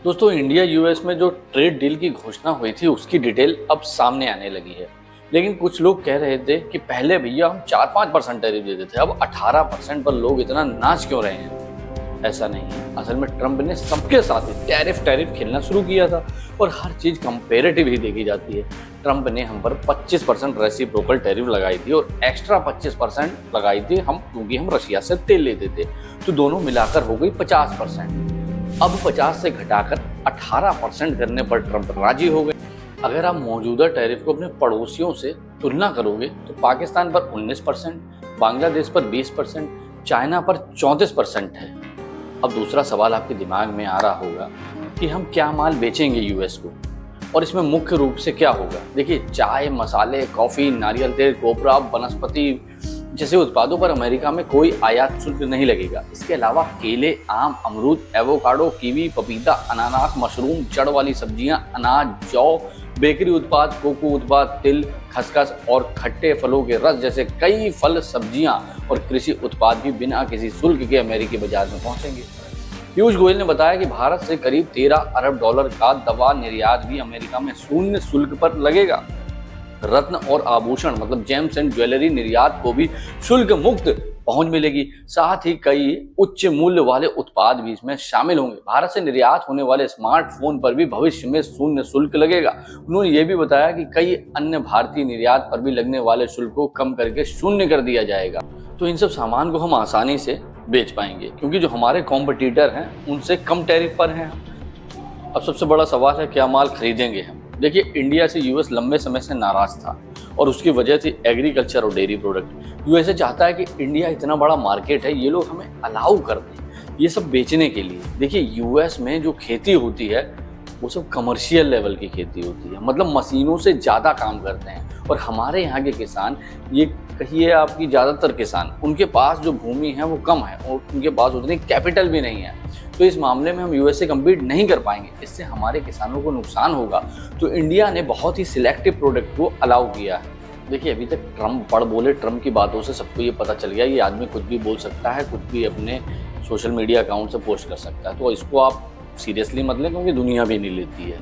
दोस्तों, India US में जो ट्रेड डील की घोषणा हुई थी उसकी डिटेल अब सामने आने लगी है। लेकिन कुछ लोग कह रहे थे कि पहले भैया हम 4-5% टैरिफ देते थे, अब 18% पर लोग इतना नाच क्यों रहे हैं। ऐसा नहीं है, असल में ट्रंप ने सबके साथ टैरिफ खेलना शुरू किया था और हर चीज कंपेरेटिव ही देखी जाती है। ट्रंप ने हम पर 25% रेसिप्रोकल टैरिफ लगाई थी और एक्स्ट्रा 25% लगाई थी हम, क्योंकि हम रशिया से तेल लेते थे, तो दोनों मिलाकर हो गई 50%। अब 50 से घटाकर 18% करने पर ट्रंप राजी हो गए। अगर आप मौजूदा टैरिफ को अपने पड़ोसियों से तुलना करोगे तो पाकिस्तान पर 19%, बांग्लादेश पर 20%, चाइना पर 34% है। अब दूसरा सवाल आपके दिमाग में आ रहा होगा कि हम क्या माल बेचेंगे यूएस को, और इसमें मुख्य रूप से क्या होगा। देखिए, चाय, मसाले, कॉफी, नारियल तेल, कोपरा, वनस्पति जैसे उत्पादों पर अमेरिका में कोई आयात शुल्क नहीं लगेगा। इसके अलावा केले, आम, अमरूद, एवोकाडो, कीवी, पपीता, अनानास, मशरूम, जड़ वाली सब्जियां, अनाज, जौ, बेकरी उत्पाद, कोको उत्पाद, तिल, खसखस और खट्टे फलों के रस जैसे कई फल, सब्जियां और कृषि उत्पाद भी बिना किसी शुल्क के अमेरिकी बाजार में पहुंचेंगे। पीयूष गोयल ने बताया कि भारत से करीब $13 अरब का दवा निर्यात भी अमेरिका में शून्य शुल्क पर लगेगा। रत्न और आभूषण मतलब जेम्स एंड ज्वेलरी निर्यात को भी शुल्क मुक्त पहुंच मिलेगी। साथ ही कई उच्च मूल्य वाले उत्पाद भी इसमें शामिल होंगे। भारत से निर्यात होने वाले स्मार्टफोन पर भी भविष्य में शून्य शुल्क लगेगा। उन्होंने ये भी बताया कि कई अन्य भारतीय निर्यात पर भी लगने वाले शुल्क को कम करके शून्य कर दिया जाएगा। तो इन सब सामान को हम आसानी से बेच पाएंगे, क्योंकि जो हमारे कॉम्पिटिटर हैं उनसे कम टैरिफ पर हैं। अब सबसे बड़ा सवाल है, क्या माल खरीदेंगे हम। देखिए, इंडिया से यूएस लंबे समय से नाराज था और उसकी वजह थी एग्रीकल्चर और डेयरी प्रोडक्ट। यूएसए चाहता है कि इंडिया इतना बड़ा मार्केट है, ये लोग हमें अलाउ कर दें ये सब बेचने के लिए। देखिए, यूएस में जो खेती होती है वो सब कमर्शियल लेवल की खेती होती है, मतलब मशीनों से ज़्यादा काम करते हैं। और हमारे यहाँ के किसान, ये कहिए आपकी ज़्यादातर किसान, उनके पास जो भूमि है वो कम है और उनके पास उतनी कैपिटल भी नहीं है। तो इस मामले में हम यूएस से कम्पीट नहीं कर पाएंगे, इससे हमारे किसानों को नुकसान होगा। तो इंडिया ने बहुत ही सिलेक्टिव प्रोडक्ट को अलाउ किया है। देखिए, अभी तक ट्रंप पढ़ बोले, ट्रंप की बातों से सबको ये पता चल गया ये आदमी कुछ भी बोल सकता है, कुछ भी अपने सोशल मीडिया अकाउंट से पोस्ट कर सकता है। तो इसको आप सीरियसली मत लें, क्योंकि दुनिया भी नहीं लेती है।